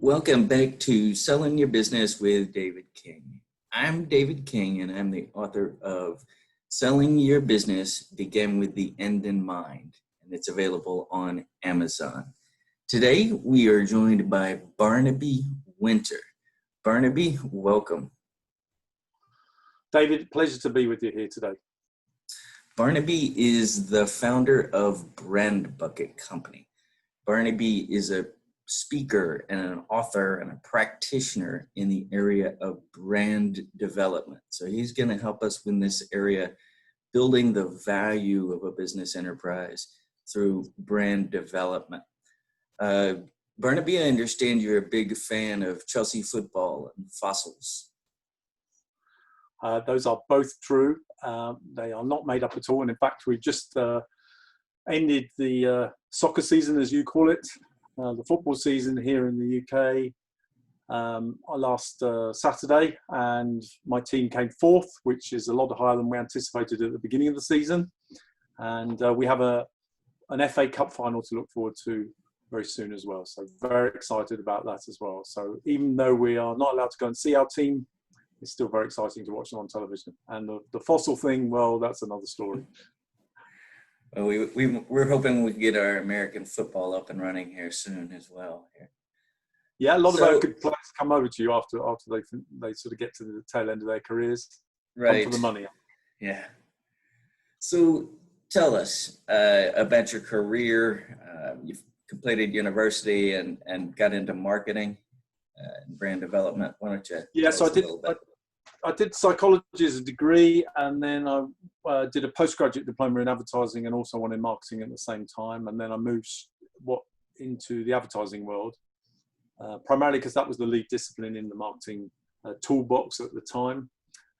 Welcome back to Selling Your Business with David King. I'm David King, and I'm the author of Selling Your Business Begin with the End in Mind, and it's available on Amazon. Today, we are joined by Barnaby Wynter. Barnaby, welcome. David, pleasure to be with you here today. Barnaby is the founder of Brand Bucket Company. Barnaby is a speaker and an author and a practitioner in the area of brand development. So he's going to help us in this area, building the value of a business enterprise through brand development. Barnaby, I understand you're a big fan of Chelsea football and fossils. Those are both true. They are not made up at all. And in fact, we've just ended the soccer season, as you call it. The football season here in the UK last Saturday, and my team came fourth, which is a lot higher than we anticipated at the beginning of the season. And we have an FA Cup final to look forward to very soon as well. So very excited about that as well. So even though we are not allowed to go and see our team, it's still very exciting to watch them on television. And the fossil thing, well, that's another story. Well, we're hoping we get our American football up and running here soon as well. Yeah, a lot of American players come over to you after they sort of get to the tail end of their careers. Right. Come for the money. Yeah. So tell us about your career. You've completed university and got into marketing and brand development. Why don't you? Yeah, so I did psychology as a degree, and then I did a postgraduate diploma in advertising and also one in marketing at the same time. And then I moved into the advertising world, primarily because that was the lead discipline in the marketing toolbox at the time.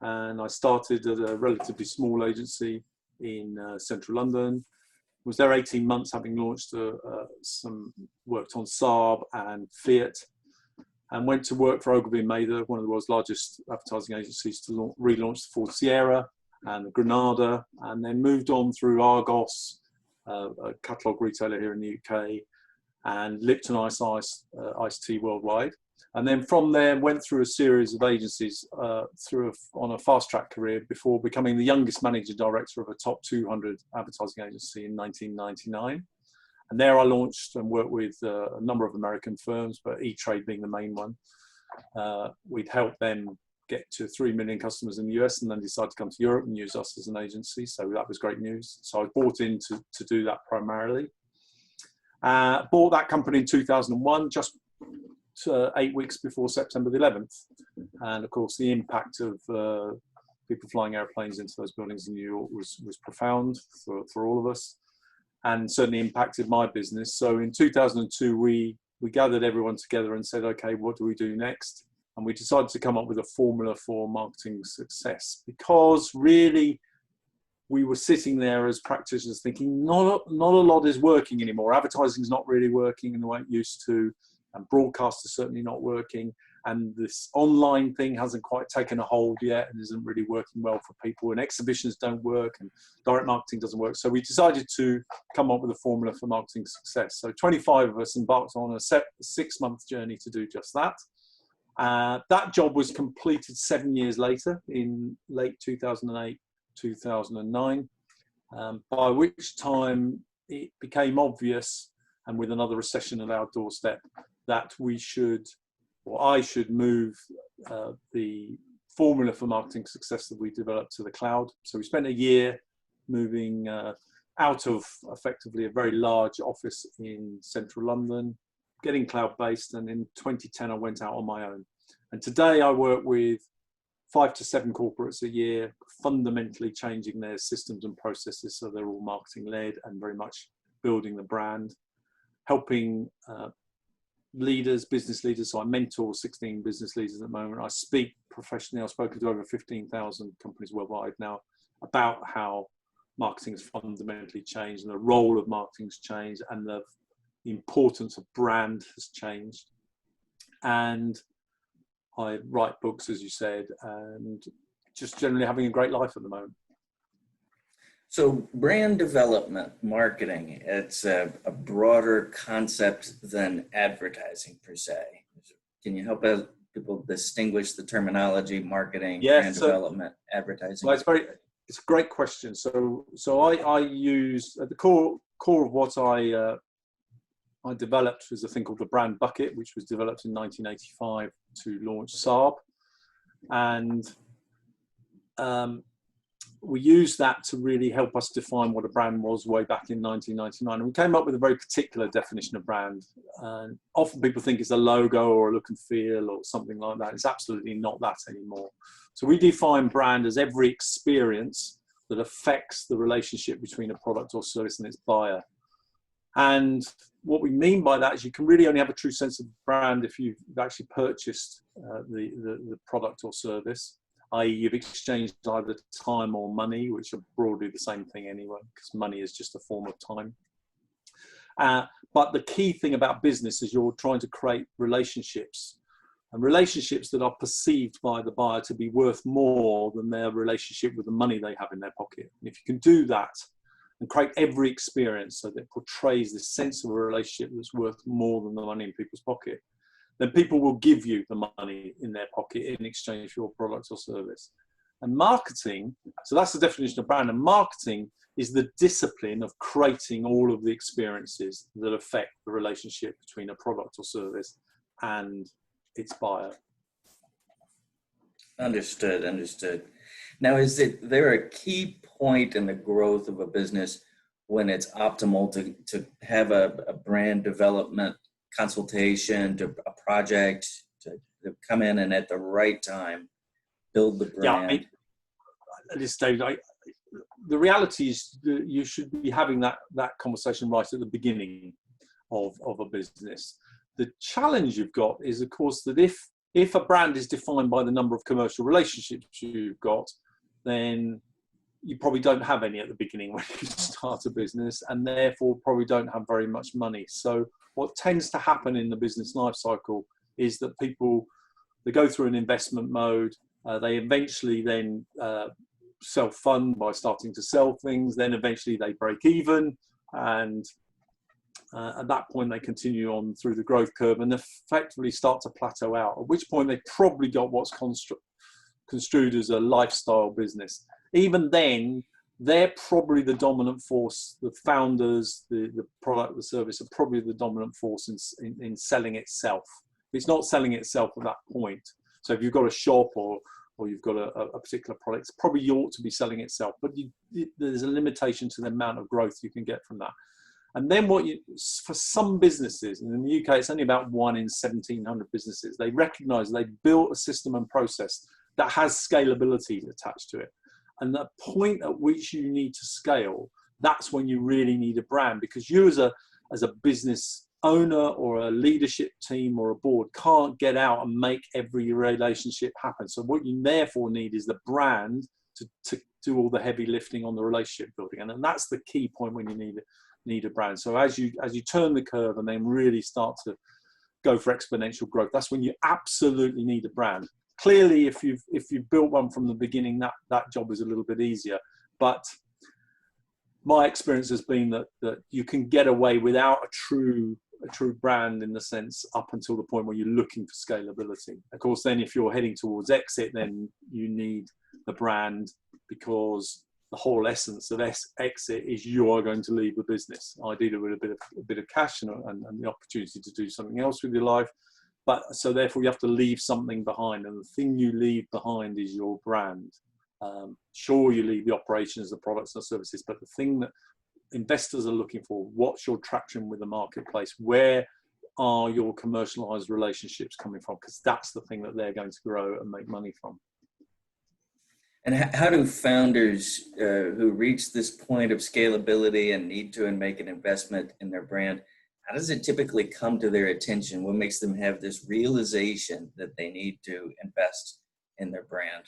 And I started at a relatively small agency in central London. Was there 18 months, having launched worked on Saab and Fiat, and went to work for Ogilvy and Mather, one of the world's largest advertising agencies, to relaunch the Ford Sierra and the Granada, and then moved on through Argos, a catalogue retailer here in the UK, and Lipton Iced Tea worldwide. And then from there, went through a series of agencies on a fast-track career before becoming the youngest managing director of a top 200 advertising agency in 1999. And there I launched and worked with a number of American firms, but E-Trade being the main one. We'd helped them get to 3 million customers in the US, and then decided to come to Europe and use us as an agency. So that was great news. So I was brought in to do that primarily. Bought that company in 2001, just 8 weeks before September the 11th. And of course, the impact of people flying airplanes into those buildings in New York was profound for all of us, and certainly impacted my business. So in 2002, we gathered everyone together and said, okay, what do we do next? And we decided to come up with a formula for marketing success, because really we were sitting there as practitioners thinking not a lot is working anymore. Advertising is not really working in the way it used to, and broadcast is certainly not working. And this online thing hasn't quite taken a hold yet and isn't really working well for people, and exhibitions don't work and direct marketing doesn't work. So we decided to come up with a formula for marketing success. So 25 of us embarked on a 6-month journey to do just that. That job was completed 7 years later, in late 2008, 2009, by which time it became obvious, and with another recession at our doorstep, that I should move the formula for marketing success that we developed to the cloud. So we spent a year moving out of effectively a very large office in central London, getting cloud-based, and in 2010 I went out on my own. And today I work with 5 to 7 corporates a year, fundamentally changing their systems and processes so they're all marketing-led and very much building the brand, helping business leaders. So I mentor 16 business leaders at the moment. I speak professionally. I've spoken to over 15,000 companies worldwide now about how marketing has fundamentally changed, and the role of marketing has changed, and the importance of brand has changed. And I write books, as you said, and just generally having a great life at the moment. So brand development, marketing, it's a broader concept than advertising per se. Can you help us people distinguish the terminology, marketing, Yes, brand so, development, advertising? well, it's a great question. So I use at the core of what I developed was a thing called the brand bucket, which was developed in 1985 to launch Saab, and we used that to really help us define what a brand was way back in 1999. And we came up with a very particular definition of brand. And often people think it's a logo or a look and feel or something like that. It's absolutely not that anymore. So we define brand as every experience that affects the relationship between a product or service and its buyer. And what we mean by that is you can really only have a true sense of brand if you've actually purchased the product or service, i.e. you've exchanged either time or money, which are broadly the same thing anyway, because money is just a form of time. But the key thing about business is you're trying to create relationships, and relationships that are perceived by the buyer to be worth more than their relationship with the money they have in their pocket. And if you can do that and create every experience so that it portrays this sense of a relationship that's worth more than the money in people's pocket, then people will give you the money in their pocket in exchange for your product or service. And marketing, so that's the definition of brand, and marketing is the discipline of creating all of the experiences that affect the relationship between a product or service and its buyer. Understood. Now, is there a key point in the growth of a business when it's optimal to have a brand development consultation, to a project, to come in and at the right time build the brand? Yeah, at this stage, the reality is that you should be having that conversation right at the beginning of a business. The challenge you've got is, of course, that if a brand is defined by the number of commercial relationships you've got, then you probably don't have any at the beginning when you start a business, and therefore probably don't have very much money. So what tends to happen in the business life cycle is that people, they go through an investment mode, they eventually then self-fund by starting to sell things, then eventually they break even, and at that point they continue on through the growth curve and effectively start to plateau out, at which point they probably got what's construed as a lifestyle business. Even then, they're probably the dominant force. The founders, the product, the service are probably the dominant force in selling itself. It's not selling itself at that point. So if you've got a shop or you've got a particular product, it's probably ought to be selling itself. But there's a limitation to the amount of growth you can get from that. And then for some businesses, and in the UK, it's only about 1 in 1,700 businesses, they recognize they've built a system and process that has scalability attached to it. And the point at which you need to scale, that's when you really need a brand, because you as a business owner or a leadership team or a board can't get out and make every relationship happen. So what you therefore need is the brand to do all the heavy lifting on the relationship building. And that's the key point when you need a brand. So as you turn the curve and then really start to go for exponential growth, that's when you absolutely need a brand. Clearly, if you've built one from the beginning, that job is a little bit easier. But my experience has been that you can get away without a true brand, in the sense up until the point where you're looking for scalability. Of course, then if you're heading towards exit, then you need the brand, because the whole essence of exit is you are going to leave the business, ideally with a bit of cash and the opportunity to do something else with your life. But so therefore you have to leave something behind, and the thing you leave behind is your brand. Sure, you leave the operations, the products and services, but the thing that investors are looking for, what's your traction with the marketplace? Where are your commercialized relationships coming from? Because that's the thing that they're going to grow and make money from. And how do founders who reach this point of scalability and need to make an investment in their brand, how does it typically come to their attention? What makes them have this realization that they need to invest in their brand?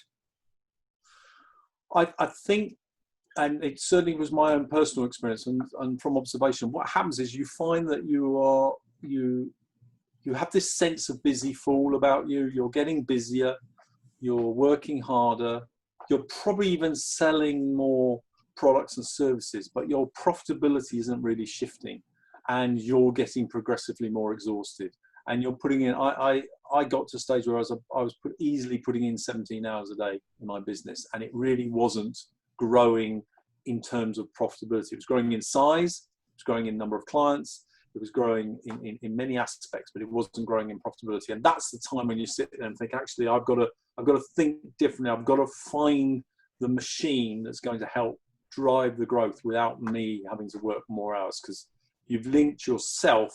I think, and it certainly was my own personal experience and from observation, what happens is you find that you have this sense of busy fool about you. You're getting busier, you're working harder, you're probably even selling more products and services, but your profitability isn't really shifting, and you're getting progressively more exhausted. and you're putting in, I got to a stage where I was easily putting in 17 hours a day in my business, and it really wasn't growing in terms of profitability. It was growing in size, it was growing in number of clients, it was growing in many aspects, but it wasn't growing in profitability. And that's the time when you sit there and think, actually, I've got to think differently. I've got to find the machine that's going to help drive the growth without me having to work more hours, because you've linked yourself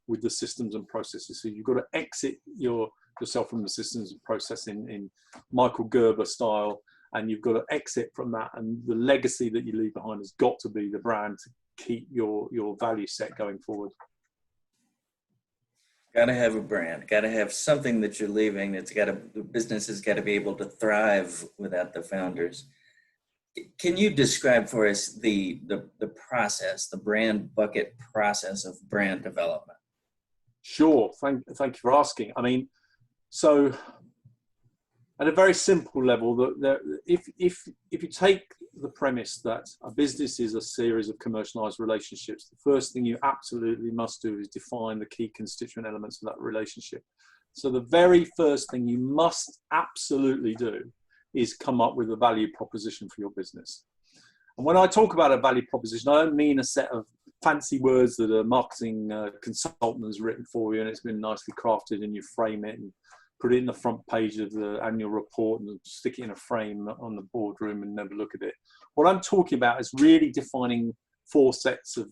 with the systems and processes. So you've got to exit yourself from the systems and process in Michael Gerber style, and you've got to exit from that. And the legacy that you leave behind has got to be the brand to keep your value set going forward. Got to have a brand, got to have something that you're leaving. The business has got to be able to thrive without the founders. Can you describe for us the process, the brand bucket process of brand development? Sure. Thank you for asking. I mean, so at a very simple level, if you take the premise that a business is a series of commercialized relationships, the first thing you absolutely must do is define the key constituent elements of that relationship. So the very first thing you must absolutely do is come up with a value proposition for your business. And when I talk about a value proposition, I don't mean a set of fancy words that a marketing consultant has written for you and it's been nicely crafted and you frame it and put it in the front page of the annual report and stick it in a frame on the boardroom and never look at it. What I'm talking about is really defining 4 sets of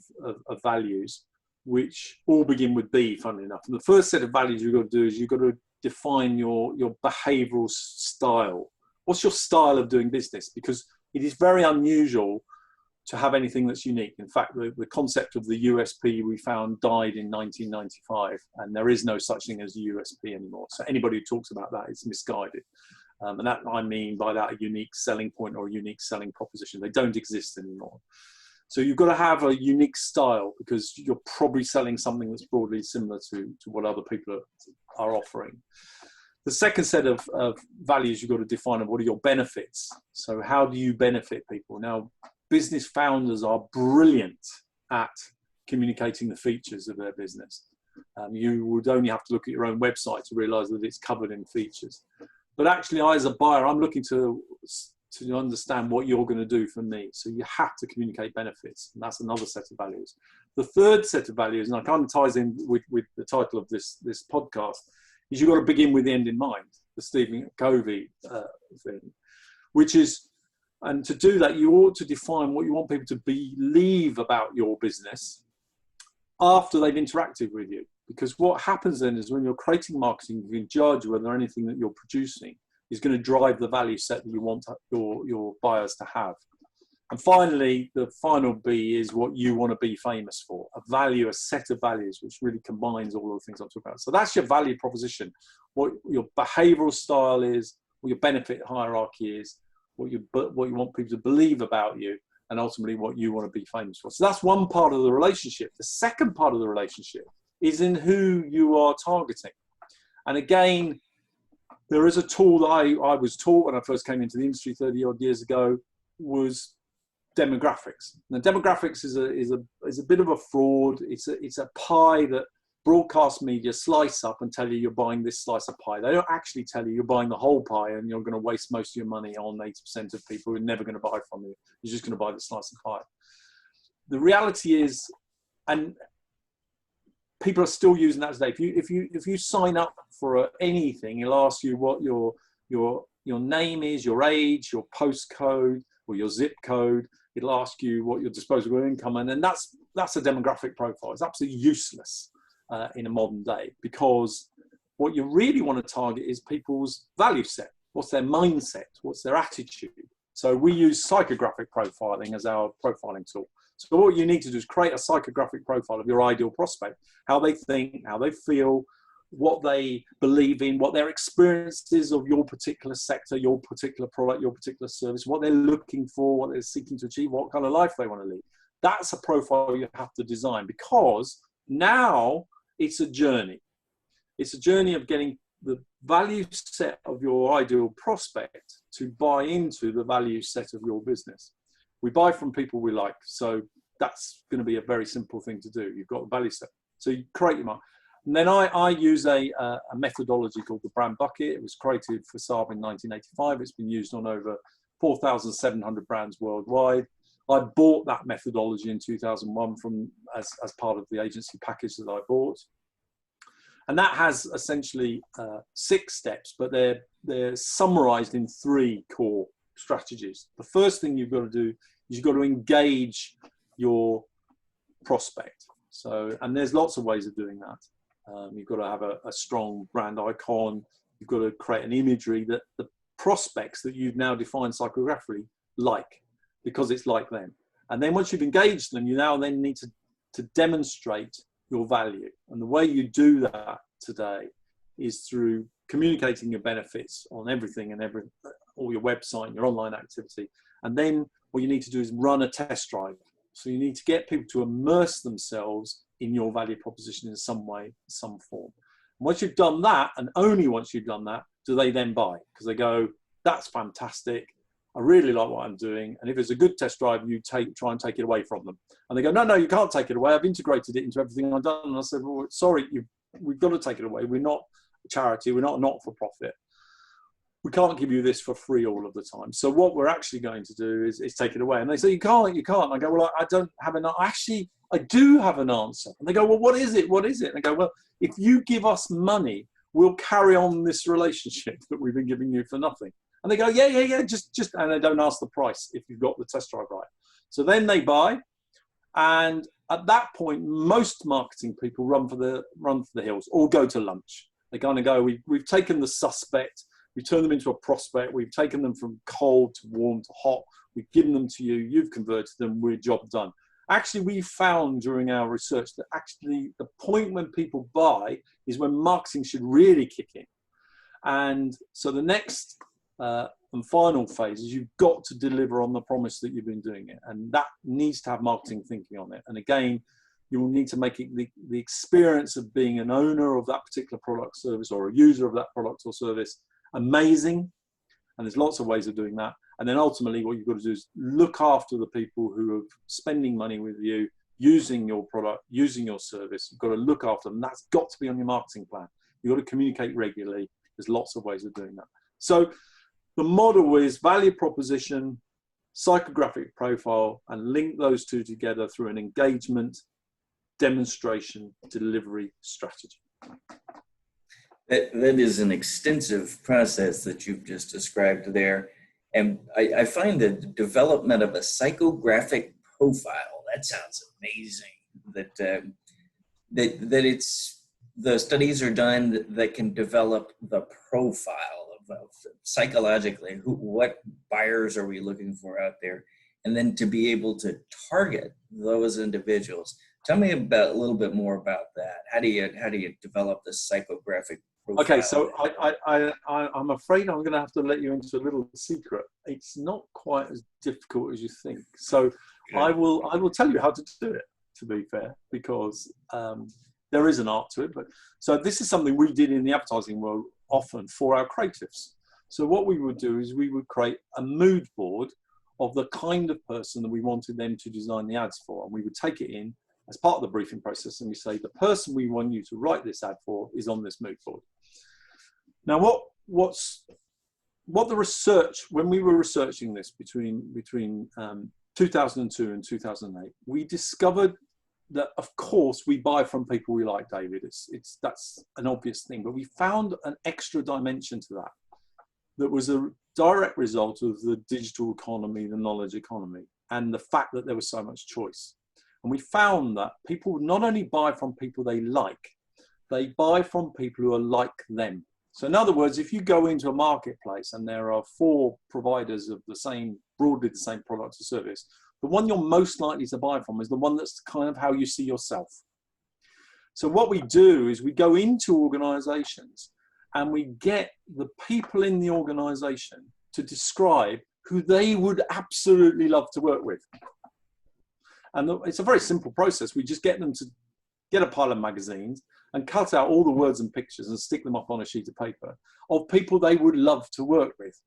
values, which all begin with B, funnily enough. And the first set of values you've got to do is you've got to define your behavioral style. What's your style of doing business? Because it is very unusual to have anything that's unique. In fact, the concept of the USP we found died in 1995, and there is no such thing as a USP anymore. So anybody who talks about that is misguided. And that, I mean by that, a unique selling point or a unique selling proposition. They don't exist anymore. So you've got to have a unique style, because you're probably selling something that's broadly similar to what other people are offering. The second set of values you've got to define are what are your benefits. So how do you benefit people? Now, business founders are brilliant at communicating the features of their business. You would only have to look at your own website to realize that it's covered in features. But actually, I, as a buyer, I'm looking to understand what you're going to do for me. So you have to communicate benefits. And that's another set of values. The third set of values, and I kind of ties in with the title of this podcast, is you've got to begin with the end in mind, the Stephen Covey thing, which is, and to do that, you ought to define what you want people to believe about your business after they've interacted with you. Because what happens then is when you're creating marketing, you can judge whether anything that you're producing is going to drive the value set that you want your buyers to have. And finally, the final B is what you want to be famous for, a set of values, which really combines all of the things I'm talking about. So that's your value proposition, what your behavioral style is, what your benefit hierarchy is, what you want people to believe about you, and ultimately what you want to be famous for. So that's one part of the relationship. The second part of the relationship is in who you are targeting. And again, there is a tool that I was taught when I first came into the industry 30 odd years ago, was demographics. Now, demographics is a bit of a fraud. It's a pie that broadcast media slice up and tell you you're buying this slice of pie. They don't actually tell you you're buying the whole pie and you're going to waste most of your money on 80% of people who are never going to buy from you. You're just going to buy the slice of pie. The reality is, and people are still using that today. If you sign up for anything, it'll ask you what your name is, your age, your postcode, or your zip code. It'll ask you what your disposable income, and then that's a demographic profile. It's absolutely useless in a modern day, because what you really want to target is people's value set. What's their mindset? What's their attitude? So we use psychographic profiling as our profiling tool. So what you need to do is create a psychographic profile of your ideal prospect, how they think, how they feel, what they believe in, what their experience is of your particular sector, your particular product, your particular service, what they're looking for, what they're seeking to achieve, what kind of life they want to lead. That's a profile you have to design, because now it's a journey. It's a journey of getting the value set of your ideal prospect to buy into the value set of your business. We buy from people we like. So that's going to be a very simple thing to do. You've got a value set. So you create your market. And then I use a methodology called the brand bucket. It was created for Saab in 1985. It's been used on over 4,700 brands worldwide. I bought that methodology in 2001 as part of the agency package that I bought. And that has essentially 6 steps, but they're summarized in 3 core strategies. The first thing you've got to do is you've got to engage your prospect. So, and there's lots of ways of doing that. You've got to have a strong brand icon. You've got to create an imagery that the prospects that you've now defined psychographically like, because it's like them. And then once you've engaged them, you now then need to demonstrate your value. And the way you do that today is through communicating your benefits on everything and all your website and your online activity. And then what you need to do is run a test drive. So you need to get people to immerse themselves in your value proposition in some way, some form. And once you've done that, and only once you've done that, do they then buy? Because they go, that's fantastic. I really like what I'm doing. And if it's a good test drive, you try and take it away from them. And they go, no, you can't take it away. I've integrated it into everything I've done. And I said, well, sorry, we've got to take it away. We're not a charity. We're not a not-for-profit. We can't give you this for free all of the time. So what we're actually going to do is take it away. And they say, you can't. And I go, well, I don't have an answer. Actually, I do have an answer. And they go, well, what is it? And I go, well, if you give us money, we'll carry on this relationship that we've been giving you for nothing. And they go, yeah, just, and they don't ask the price if you've got the test drive right. So then they buy. And at that point, most marketing people run for the hills or go to lunch. They kind of go, we've taken the suspect, we turn them into a prospect. We've taken them from cold to warm to hot. We've given them to you. You've converted them. We're job done. Actually, we found during our research that actually the point when people buy is when marketing should really kick in. And so the next and final phase is you've got to deliver on the promise that you've been doing it. And that needs to have marketing thinking on it. And again, you will need to make it the experience of being an owner of that particular product, service, or a user of that product or service amazing. And there's lots of ways of doing that. And then ultimately what you've got to do is look after the people who are spending money with you, using your product, using your service. You've got to look after them. That's got to be on your marketing plan. You've got to communicate regularly. There's lots of ways of doing that. So the model is value proposition, psychographic profile, and link those two together through an engagement, demonstration, delivery strategy. That is an extensive process that you've just described there. And I find the development of a psychographic profile, that sounds amazing, that it's, the studies are done that can develop the profile of psychologically, what buyers are we looking for out there? And then to be able to target those individuals. Tell me a little bit more about that. How do you develop this psychographic profile? Okay, so I'm afraid I'm going to have to let you into a little secret. It's not quite as difficult as you think. So good. I will tell you how to do it, to be fair, because there is an art to it. But so this is something we did in the advertising world often for our creatives. So what we would do is we would create a mood board of the kind of person that we wanted them to design the ads for, and we would take it in as part of the briefing process, and we say the person we want you to write this ad for is on this mood board. Now, what the research, when we were researching this between 2002 and 2008, we discovered that of course we buy from people we like, David. That's an obvious thing, but we found an extra dimension to that was a direct result of the digital economy, the knowledge economy, and the fact that there was so much choice. And we found that people not only buy from people they like, they buy from people who are like them. So in other words, if you go into a marketplace and there are 4 providers of broadly the same product or service, the one you're most likely to buy from is the one that's kind of how you see yourself. So what we do is we go into organizations and we get the people in the organization to describe who they would absolutely love to work with. And it's a very simple process. We just get them to get a pile of magazines and cut out all the words and pictures and stick them up on a sheet of paper of people they would love to work with.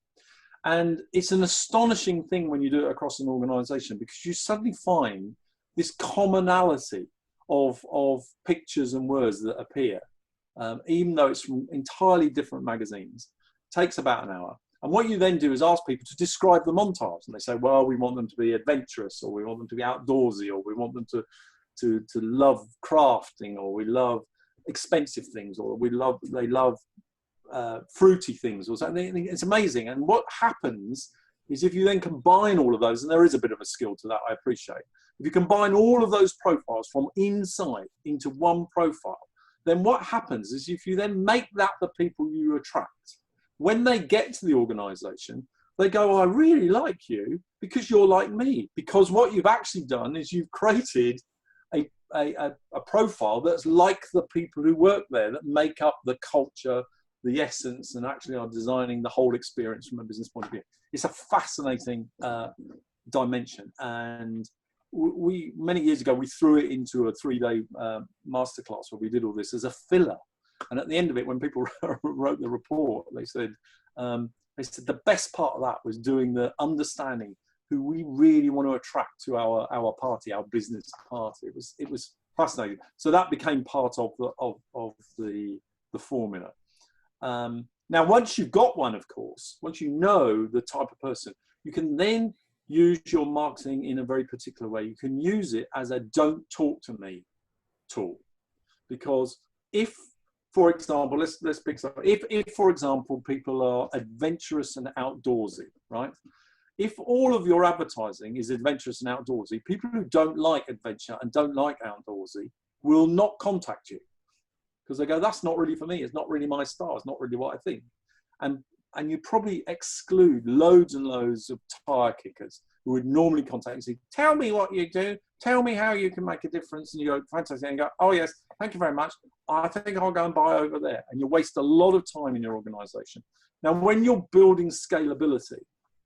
And it's an astonishing thing when you do it across an organization, because you suddenly find this commonality of pictures and words that appear. even though it's from entirely different magazines. Takes about an hour. And what you then do is ask people to describe the montage. And they say, well, we want them to be adventurous, or we want them to be outdoorsy, or we want them to love crafting, or we love expensive things, or they love fruity things, or something. It's amazing. And what happens is if you then combine all of those, and there is a bit of a skill to that, I appreciate. If you combine all of those profiles from inside into one profile, then what happens is if you then make that the people you attract, when they get to the organization, they go, I really like you because you're like me. Because what you've actually done is you've created a profile that's like the people who work there, that make up the culture, the essence, and actually are designing the whole experience from a business point of view. It's a fascinating dimension. And we many years ago, we threw it into a 3-day masterclass where we did all this as a filler. And at the end of it, when people wrote the report, they said the best part of that was doing the understanding who we really want to attract to our party, our business party. It was fascinating. So that became part of the formula. Now, once you've got one, of course, once you know the type of person, you can then use your marketing in a very particular way. You can use it as a don't talk to me tool. Because if, for example, let's pick something. If, for example, people are adventurous and outdoorsy, right? If all of your advertising is adventurous and outdoorsy, people who don't like adventure and don't like outdoorsy will not contact you. Because they go, that's not really for me. It's not really my style. It's not really what I think. And you probably exclude loads and loads of tire kickers who would normally contact you and say, tell me what you do. Tell me how you can make a difference. And you go, fantastic. And you go, oh, yes, thank you very much. I think I'll go and buy over there. And you waste a lot of time in your organization. Now, when you're building scalability,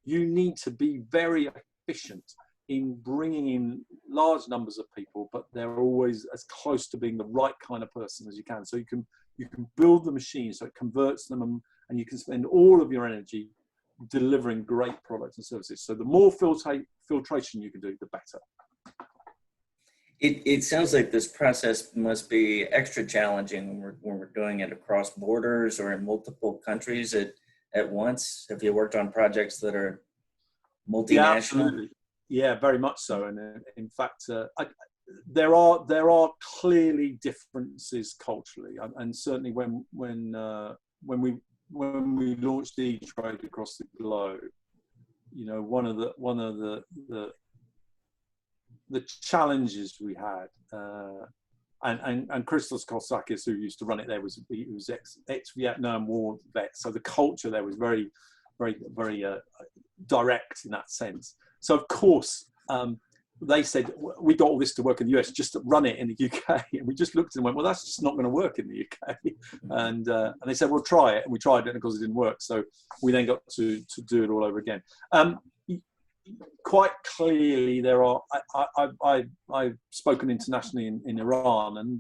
you need to be very efficient in bringing in large numbers of people, but they're always as close to being the right kind of person as you can. So you can build the machine so it converts them, and you can spend all of your energy delivering great products and services. So the more filtration you can do, the better. It sounds like this process must be extra challenging when we're doing it across borders or in multiple countries at once. Have you worked on projects that are multinational? Yeah, absolutely. Yeah, very much so. And in fact, there are clearly differences culturally, and certainly when we launched E-Trade across the globe, you know, one of the challenges we had, and Christos Kosakis, who used to run it there, was ex-Vietnam War vet, so the culture there was very, very, very direct in that sense. So of course, they said, we got all this to work in the US, just to run it in the UK. And we just looked and went, well, that's just not going to work in the UK. And they said, well, try it. And we tried it, and of course it didn't work. So we then got to do it all over again. Quite clearly, there are, I've spoken internationally in Iran, and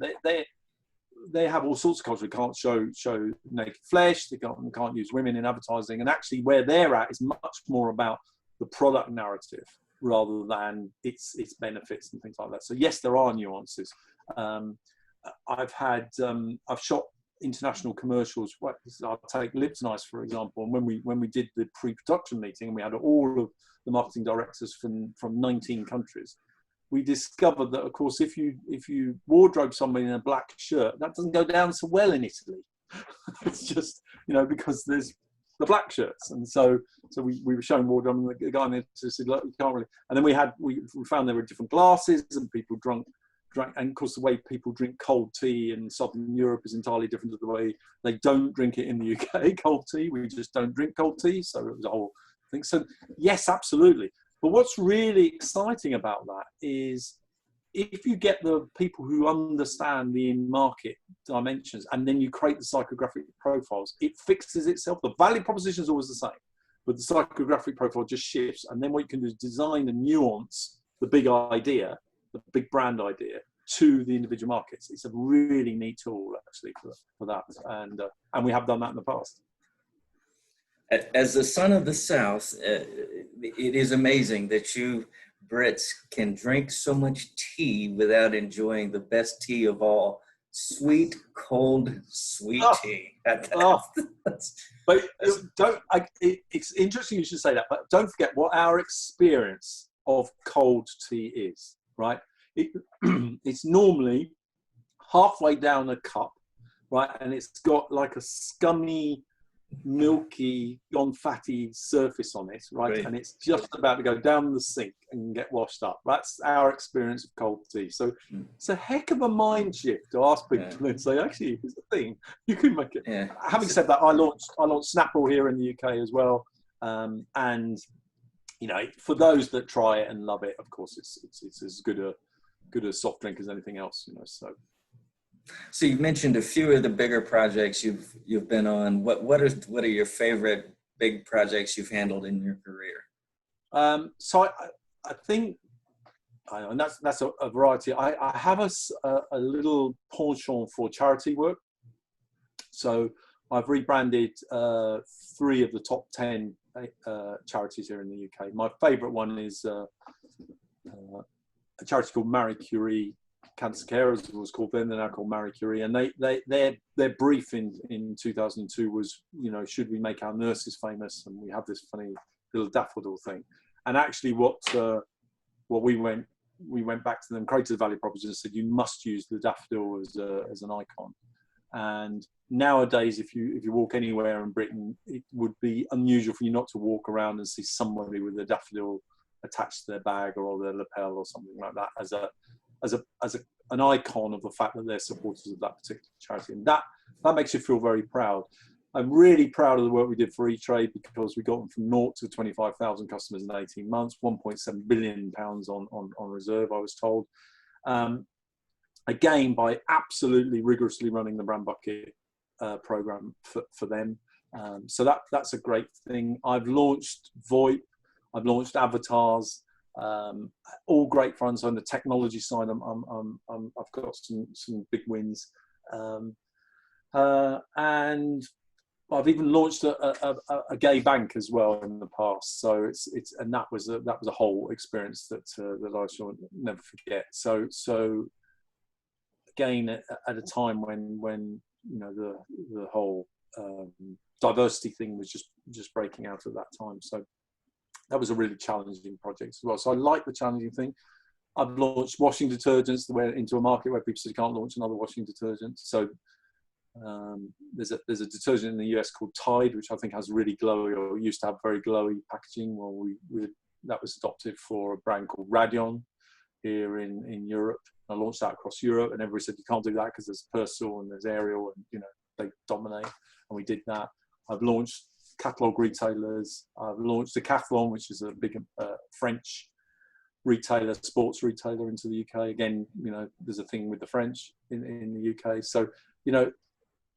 they have all sorts of culture. They can't show naked flesh. They can't use women in advertising. And actually where they're at is much more about the product narrative rather than its benefits and things like that. So yes, there are nuances. I've shot international commercials. I'll take Lips Nice, for example. And when we did the pre-production meeting, and we had all of the marketing directors from 19 countries, we discovered that, of course, if you wardrobe somebody in a black shirt, that doesn't go down so well in Italy. It's just, you know, because there's the black shirts. And so we were showing wardrobe, and the guy in there said, look, you can't really. And then we found there were different glasses, and people drank, and of course the way people drink cold tea in Southern Europe is entirely different to the way they don't drink it in the UK, cold tea. We just don't drink cold tea. So it was a whole thing. So yes, absolutely. But what's really exciting about that is if you get the people who understand the in-market dimensions, and then you create the psychographic profiles, it fixes itself. The value proposition is always the same, but the psychographic profile just shifts. And then what you can do is design and nuance the big idea, the big brand idea, to the individual markets. It's a really neat tool, actually, for that. And we have done that in the past. As the son of the South, it is amazing that you Brits can drink so much tea without enjoying the best tea of all, Sweet, cold, sweet Oh, tea. oh. That's, But that's, it's interesting you should say that, but don't forget what our experience of cold tea is, right? It, it's normally halfway down a cup, right? And it's got like a scummy, milky, gone fatty surface on it, right? right. And it's just about to go down the sink and get washed up. That's our experience of cold tea. So it's a heck of a mind shift to ask people and say, actually, it's a thing. You can make it. Yeah. Having said that, I launched Snapple here in the UK as well, and you know, for those that try it and love it, of course, it's as good a soft drink as anything else, you know. So you've mentioned a few of the bigger projects you've been on. What are your favorite big projects you've handled in your career? So I think, and that's a variety. I have a little penchant for charity work. So I've rebranded 3 of the top 10 charities here in the UK. My favourite one is a charity called Marie Curie Cancer Care, as it was called then. They're now called Marie Curie, and their brief in 2002 was, you know, should we make our nurses famous? And we have this funny little daffodil thing. And actually, what we went back to them, created the value proposition, and said you must use the daffodil as an icon. And nowadays, if you walk anywhere in Britain, it would be unusual for you not to walk around and see somebody with a daffodil attached to their bag or their lapel or something like that as an icon of the fact that they're supporters of that particular charity. And that makes you feel very proud. I'm really proud of the work we did for E-Trade, because we got them from 0 to 25,000 customers in 18 months, 1.7 billion pounds on reserve, I was told. Again, by absolutely rigorously running the brand bucket program for them. So that's a great thing. I've launched VoIP, I've launched avatars, all great fun. So on the technology side, I've got some big wins, and I've even launched a gay bank as well in the past. So and that was a whole experience that I shall never forget. So again, at a time when you know the whole diversity thing was just breaking out at that time. So that was a really challenging project as well. So I like the challenging thing. I've launched washing detergents into a market where people said you can't launch another washing detergent. So there's a detergent in the US called Tide, which I think has really glowy, or used to have very glowy packaging. Well, that was adopted for a brand called Radion here in Europe. I launched that across Europe, and everybody said you can't do that because there's Persil and there's Ariel, and you know they dominate. And we did that. I've launched catalogue retailers. I've launched Decathlon, which is a big French retailer, sports retailer into the UK. Again, you know, there's a thing with the French in the UK. So, you know,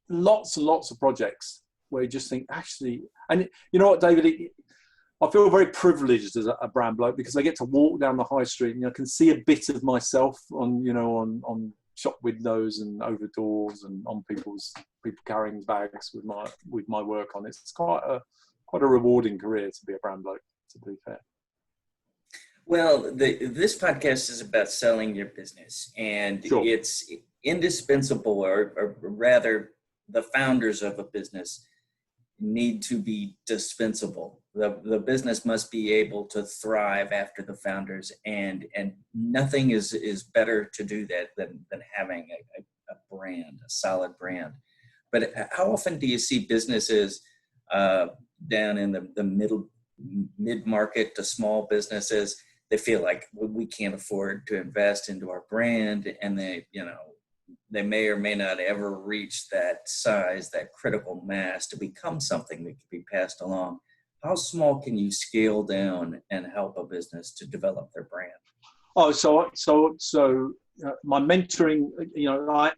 lots and lots of projects where you just think, actually, and you know what, David, I feel very privileged as a brand bloke, because I get to walk down the high street and I can see a bit of myself on shop windows and over doors and on people carrying bags with my work on. It's quite a rewarding career to be a brand bloke, to be fair. Well, this podcast is about selling your business, and Sure. It's indispensable, or rather, the founders of a business need to be dispensable. The business must be able to thrive after the founders, and nothing is better to do that than having a brand, a solid brand. But how often do you see businesses down in the mid-market to small businesses, they feel like we can't afford to invest into our brand, and they may or may not ever reach that size, that critical mass to become something that can be passed along. How small can you scale down and help a business to develop their brand? Oh, so my mentoring, you know, I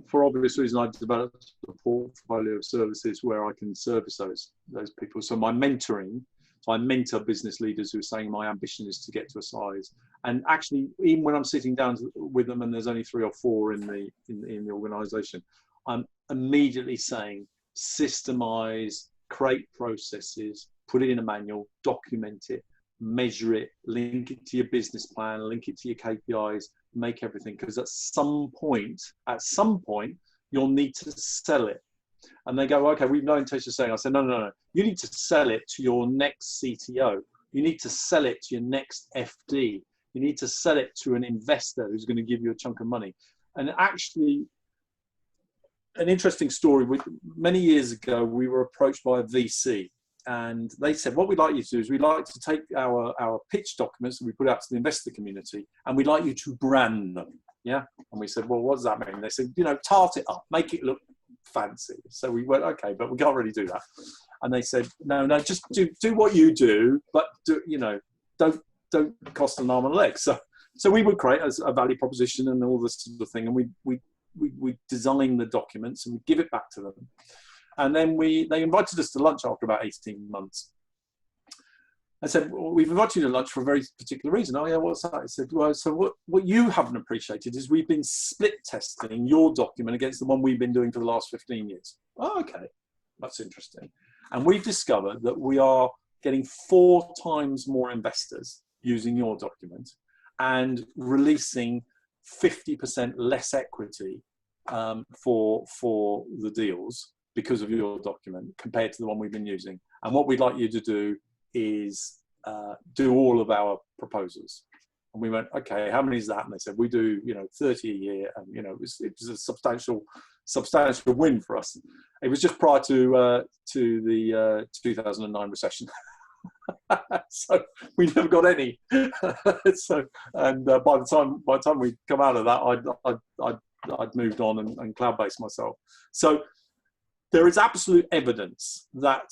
for obvious reasons, I've developed a portfolio of services where I can service those people. So my mentoring, so I mentor business leaders who are saying my ambition is to get to a size. And actually, even when I'm sitting down with them and there's only 3 or 4 in the organization, I'm immediately saying, systemize, create processes, put it in a manual, document it, measure it, link it to your business plan, link it to your KPIs, make everything, because at some point, you'll need to sell it. And they go, okay, we've no intention of selling. I said, no. You need to sell it to your next CTO. You need to sell it to your next FD. You need to sell it to an investor who's going to give you a chunk of money. And actually, an interesting story, many years ago, we were approached by a VC. And they said, what we'd like you to do is we'd like to take our pitch documents that we put out to the investor community, and we'd like you to brand them. Yeah. And we said, well, what does that mean? They said, tart it up, make it look fancy. So we went, okay, but we can't really do that. And they said, no, just do what you do, but don't cost an arm and a leg. So we would create a value proposition and all this sort of thing, and we design the documents and we give it back to them. And then they invited us to lunch after about 18 months. I said, well, we've invited you to lunch for a very particular reason. Oh yeah, what's that? I said, well, so what you haven't appreciated is we've been split testing your document against the one we've been doing for the last 15 years. Oh, okay, that's interesting. And we've discovered that we are getting 4 times more investors using your document and releasing 50% less equity for the deals because of your document compared to the one we've been using. And what we'd like you to do is do all of our proposals. And we went, okay, how many is that? And they said, we do 30 a year. And it was a substantial win for us. It was just prior to the 2009 recession. So we never got any. By the time we come out of that, I'd moved on and cloud-based myself. So there is absolute evidence that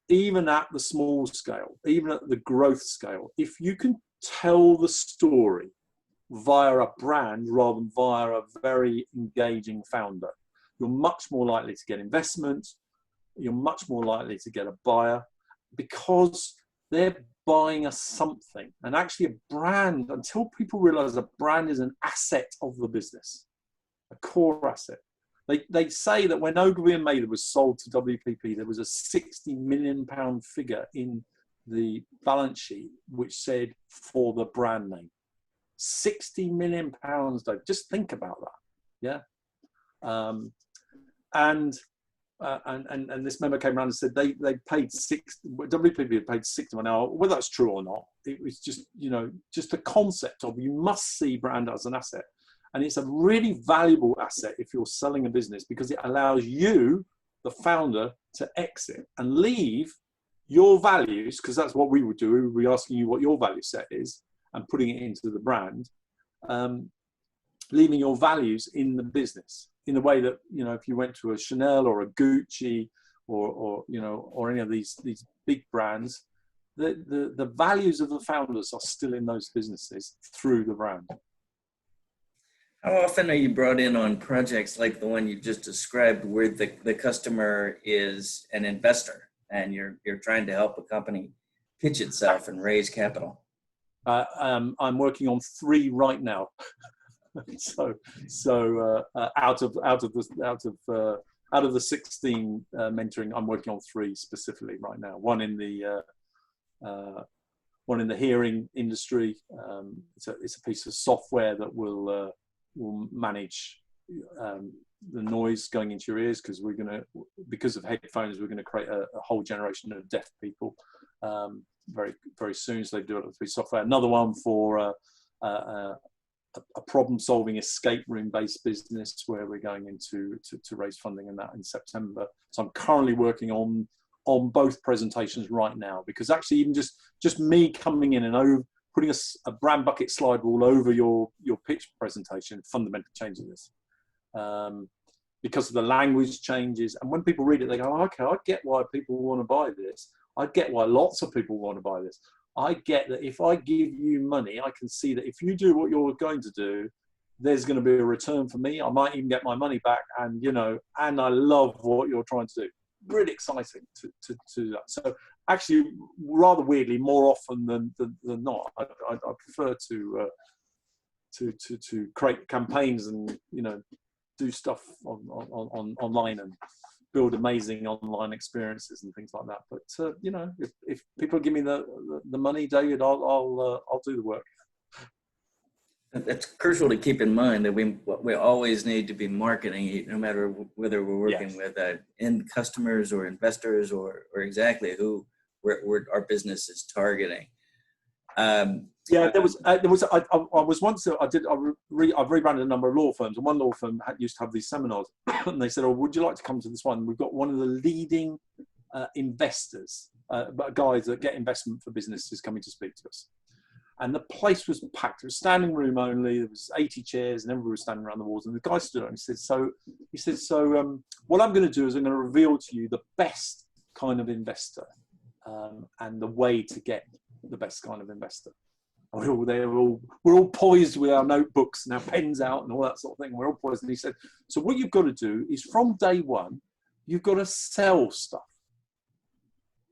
even at the small scale, even at the growth scale, if you can tell the story via a brand rather than via a very engaging founder, you're much more likely to get investment. You're much more likely to get a buyer because they're buying something. And actually a brand, until people realize a brand is an asset of the business, a core asset. They say that when Ogilvy and Mather was sold to WPP, there was a £60 million figure in the balance sheet which said for the brand name. £60 million, Dave. Just think about that. Yeah. And this member came around and said they paid WPP had paid 60 million. Now, whether that's true or not, it was just just the concept of you must see brand as an asset. And it's a really valuable asset if you're selling a business because it allows you, the founder, to exit and leave your values, because that's what we would do. We would be asking you what your value set is and putting it into the brand, leaving your values in the business in the way that, if you went to a Chanel or a Gucci or any of these big brands, the values of the founders are still in those businesses through the brand. How often are you brought in on projects like the one you just described where the customer is an investor and you're trying to help a company pitch itself and raise capital? I'm working on 3 right now. so out of the 16 mentoring, I'm working on 3 specifically right now. One in the hearing industry. It's a piece of software that will manage the noise going into your ears, because of headphones, we're going to create a whole generation of deaf people very, very soon. So they do it with software. Another one for a problem-solving escape room-based business where we're going into to raise funding in that in September. So I'm currently working on both presentations right now, because actually even just me coming in and putting a brand bucket slide rule over your pitch presentation fundamentally changes this, because of the language changes. And when people read it, they go, oh, okay, I get why people want to buy this. I get why lots of people want to buy this. I get that if I give you money, I can see that if you do what you're going to do, there's going to be a return for me. I might even get my money back, and and I love what you're trying to do. Really exciting to do that. So actually, rather weirdly, more often than not, I prefer to create campaigns and do stuff online and build amazing online experiences and things like that. But if people give me the money, David, I'll do the work. That's crucial to keep in mind that we always need to be marketing, no matter whether we're working Yes. with end customers or investors or exactly who our business is targeting. Yeah, I was once, I've rebranded a number of law firms, and one law firm used to have these seminars, and they said, "Oh, would you like to come to this one? We've got one of the leading investors, guys that get investment for businesses coming to speak to us." And the place was packed. It was standing room only. There was 80 chairs, and everybody was standing around the walls. And the guy stood up and he said, what I'm going to do is I'm going to reveal to you the best kind of investor, and the way to get the best kind of investor. We're all poised with our notebooks and our pens out and all that sort of thing. We're all poised. And he said, so what you've got to do is from day one, you've got to sell stuff.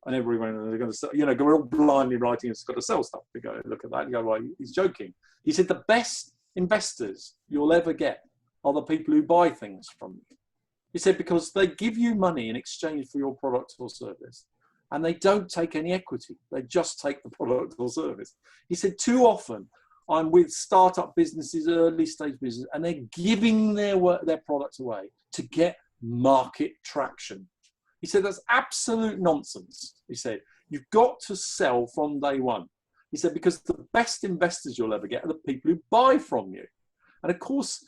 And everyone, they're going to sell, we're all blindly writing, it's got to sell stuff. We go, look at that. You go, well, he's joking. He said, the best investors you'll ever get are the people who buy things from you. He said, because they give you money in exchange for your product or service. And they don't take any equity. They just take the product or service. He said, too often I'm with startup businesses, early stage businesses, and they're giving their products away to get market traction. He said, that's absolute nonsense. He said, you've got to sell from day one. He said, because the best investors you'll ever get are the people who buy from you. And of course,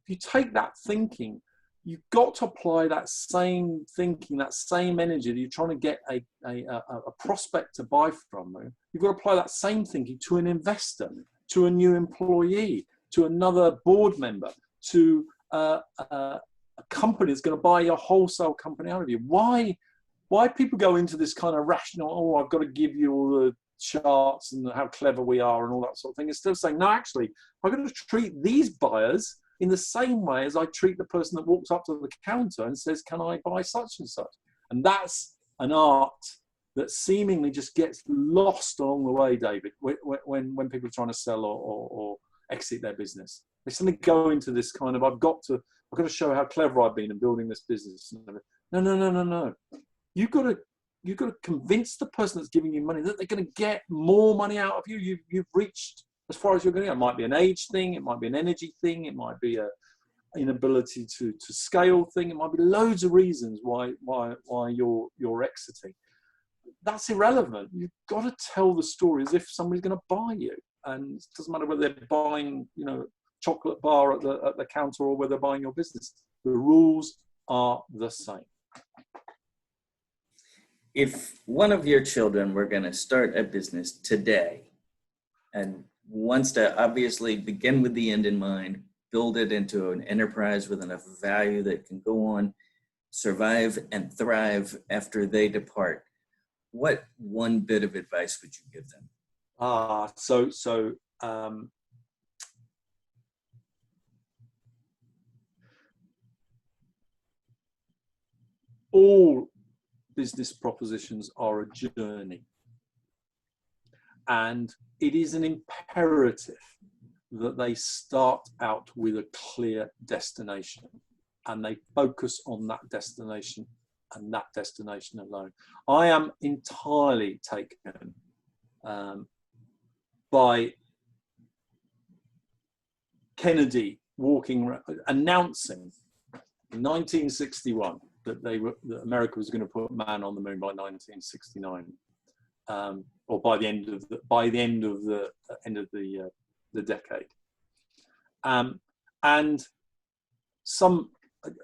if you take that thinking, you've got to apply that same thinking, that same energy that you're trying to get a prospect to buy from you. You've got to apply that same thinking to an investor, to a new employee, to another board member, to a company that's going to buy your wholesale company out of you. Why people go into this kind of rational, I've got to give you all the charts and how clever we are and all that sort of thing, instead of saying, no, actually, I've got to treat these buyers in the same way as I treat the person that walks up to the counter and says, can I buy such and such? And that's an art that seemingly just gets lost along the way, David, when people are trying to sell or exit their business. They suddenly go into this kind of, I've got to show how clever I've been in building this business. No. You've got to convince the person that's giving you money that they're going to get more money out of you. You've reached as far as you're going to go. It might be an age thing, it might be an energy thing, it might be an inability to scale thing, it might be loads of reasons why you're exiting. That's irrelevant. You've got to tell the story as if somebody's going to buy you, and it doesn't matter whether they're buying, chocolate bar at the counter or whether they're buying your business. The rules are the same. If one of your children were going to start a business today and wants to obviously begin with the end in mind, build it into an enterprise with enough value that can go on, survive and thrive after they depart, what one bit of advice would you give them? All business propositions are a journey. And it is an imperative that they start out with a clear destination and they focus on that destination and that destination alone. I am entirely taken by Kennedy announcing in 1961 that America was going to put man on the moon by 1969. Or by the end of the decade, and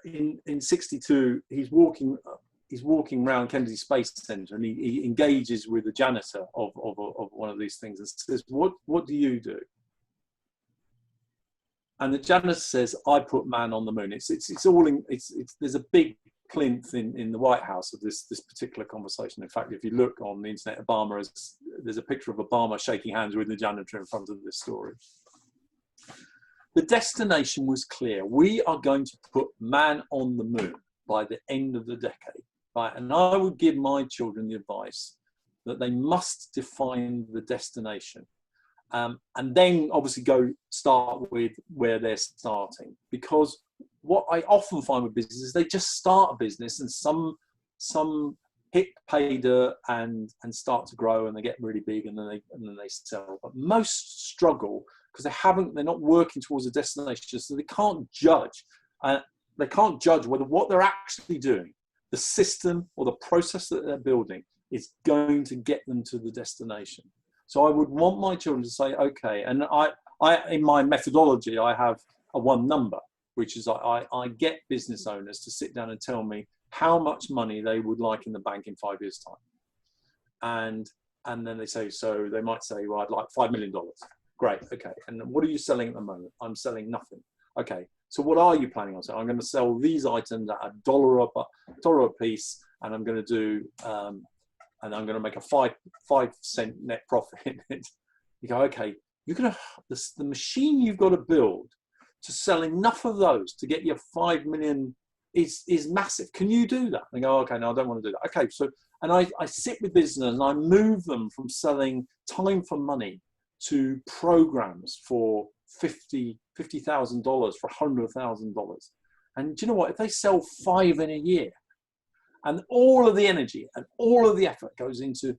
in 62 he's walking around Kennedy Space Center and he engages with the janitor of one of these things and says, what do you do? And the janitor says, I put man on the moon. There's a big plinth in the White House of this particular conversation. In fact, if you look on the internet, there's a picture of Obama shaking hands with the janitor in front of this story. The destination was clear. We are going to put man on the moon by the end of the decade. Right? And I would give my children the advice that they must define the destination. And then obviously start with where they're starting, because what I often find with businesses is they just start a business and some hit pay dirt and start to grow and they get really big and then they sell. But most struggle because they're not working towards a destination, so they can't judge. They can't judge whether what they're actually doing, the system or the process that they're building, is going to get them to the destination. So I would want my children to say, okay, and I in my methodology, I have a one number, which is I get business owners to sit down and tell me how much money they would like in the bank in 5 years' time. And then they say, so they might say, well, I'd like $5 million. Great, okay. And what are you selling at the moment? I'm selling nothing. Okay, so what are you planning on selling? I'm going to sell these items at $1 a piece, and I'm going to do, and I'm going to make a 5 cent net profit in it. You go, okay, you're going to, the machine you've got to build to sell enough of those to get your 5 million is massive. Can you do that? And they go, okay, no, I don't want to do that. Okay, so, and I sit with business and I move them from selling time for money to programs for $50,000 for $100,000. And do you know what? If they sell 5 in a year, and all of the energy and all of the effort goes into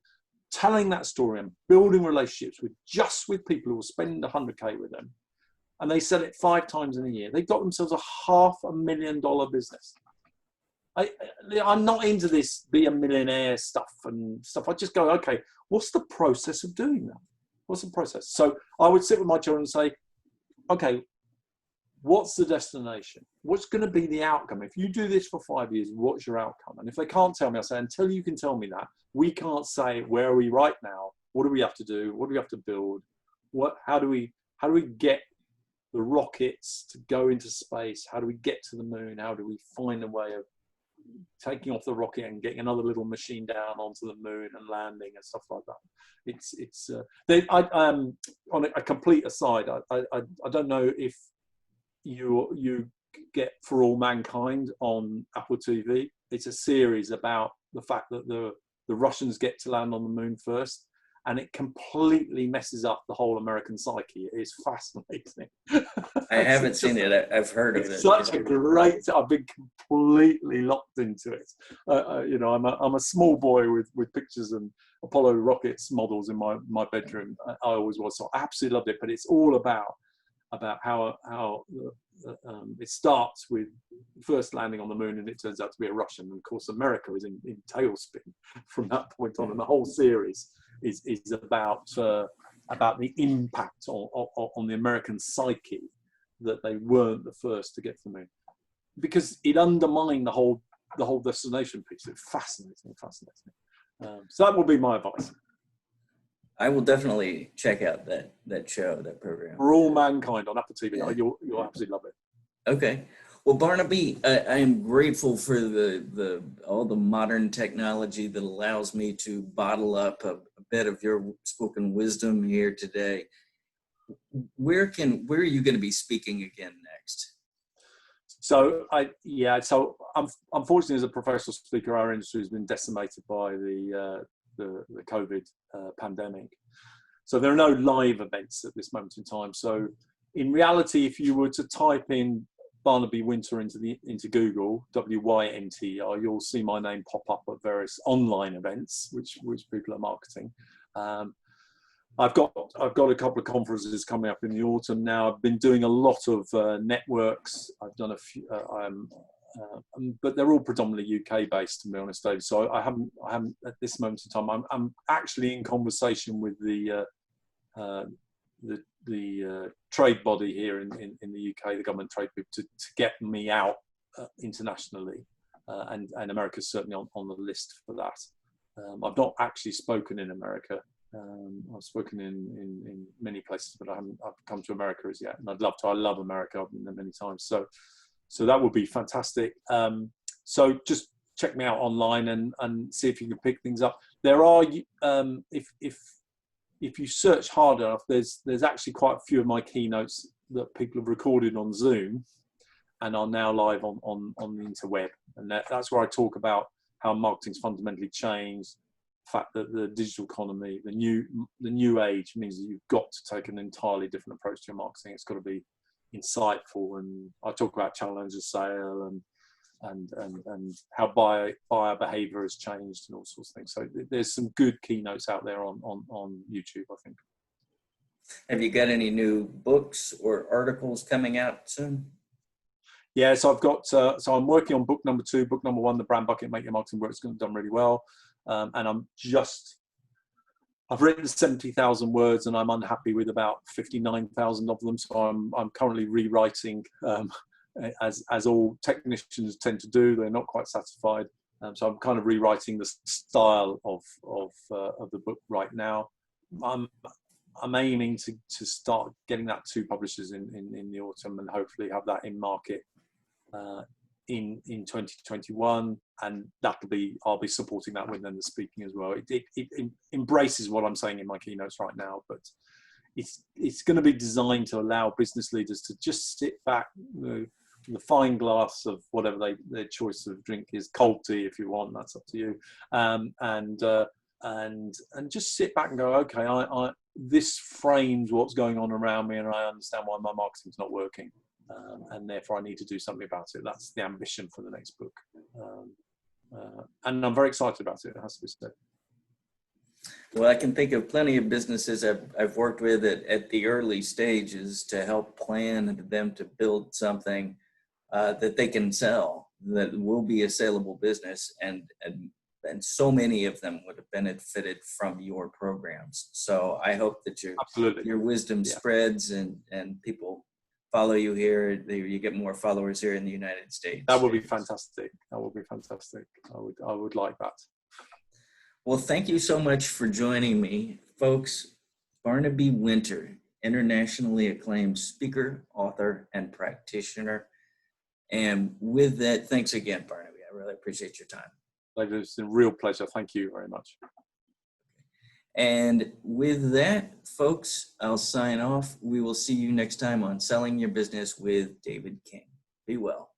telling that story and building relationships with people who will spend 100K with them, and they sell it 5 times in a year, they've got themselves a $500,000 business. I'm not into this be a millionaire stuff and stuff. I just go, okay, what's the process of doing that? What's the process? So I would sit with my children and say, okay, what's the destination? What's going to be the outcome? If you do this for 5 years, what's your outcome? And if they can't tell me, I say, until you can tell me that, we can't say, where are we right now? What do we have to do? What do we have to build? How do we get the rockets to go into space? How do we get to the moon? How do we find a way of taking off the rocket and getting another little machine down onto the moon and landing and stuff like that? On a complete aside, I don't know if you get For All Mankind on Apple TV. It's a series about the fact that the Russians get to land on the moon first, and it completely messes up the whole American psyche. It is fascinating. I haven't seen it. I've heard of it. Such a great. I've been completely locked into it. I'm a small boy with pictures and Apollo rockets models in my bedroom. I always was. So I absolutely loved it. But it's all about how it starts with first landing on the moon, and it turns out to be a Russian. And of course, America is in tailspin from that point on, and the whole series is about the impact on the American psyche that they weren't the first to get to the moon, because it undermined the whole destination piece. It's fascinating. So that would be my advice. I will definitely check out that show, that program. For All Mankind on Apple TV. Yeah. You'll absolutely love it. Okay. Well, Barnaby, I am grateful for all the modern technology that allows me to bottle up a bit of your spoken wisdom here today. Where are you going to be speaking again next? So unfortunately, as a professional speaker, our industry has been decimated by the COVID pandemic. So there are no live events at this moment in time. So in reality, if you were to type in Barnaby Wynter into Google, WYNTER, you'll see my name pop up at various online events, which people are marketing. I've got a couple of conferences coming up in the autumn now. I've been doing a lot of networks. I've done a few, but they're all predominantly UK based, to be honest, Dave. So I haven't at this moment in time. I'm actually in conversation with the trade body here in the UK, the government trade people, to get me out internationally, and America's certainly on the list for that. I've not actually spoken in America. I've spoken in many places, but I've come to America as yet, and I'd love to. I love America. I've been there many times, so that would be fantastic. So just check me out online and see if you can pick things up. There are, if you search hard enough, there's actually quite a few of my keynotes that people have recorded on Zoom and are now live on the interweb, and that's where I talk about how marketing's fundamentally changed. The fact that the digital economy, the new age, means that you've got to take an entirely different approach to your marketing. It's got to be insightful, and I talk about challenge of sale and how buyer behavior has changed and all sorts of things. So there's some good keynotes out there on YouTube, I think. Have you got any new books or articles coming out soon? Yeah, so I've got, so I'm working on book number 2. Book number 1, The Brand Bucket, Make Your Marketing Work, it's done really well. And I've written 70,000 words and I'm unhappy with about 59,000 of them. So I'm currently rewriting, as all technicians tend to do. They're not quite satisfied. So I'm kind of rewriting the style of the book right now. I'm aiming to start getting that to publishers in the autumn and hopefully have that in market in 2021, and I'll be supporting that with then the speaking as well. It embraces what I'm saying in my keynotes right now, but it's going to be designed to allow business leaders to just sit back, the fine glass of whatever their choice of drink is, cold tea if you want, that's up to you, and just sit back and go, okay, this frames what's going on around me, and I understand why my marketing's not working, and therefore I need to do something about it. That's the ambition for the next book, and I'm very excited about it. It has to be said. Well, I can think of plenty of businesses I've worked with at the early stages to help plan them to build something that they can sell, that will be a saleable business, and so many of them would have benefited from your programs. So I hope that your wisdom spreads and people follow you here. You get more followers here in the United States. That would be fantastic. That would be fantastic. I would like that. Well, thank you so much for joining me, folks. Barnaby Wynter, internationally acclaimed speaker, author, and practitioner. And with that, thanks again, Barnaby. I really appreciate your time. It's a real pleasure. Thank you very much. And with that, folks, I'll sign off. We will see you next time on Selling Your Business with David King. Be well.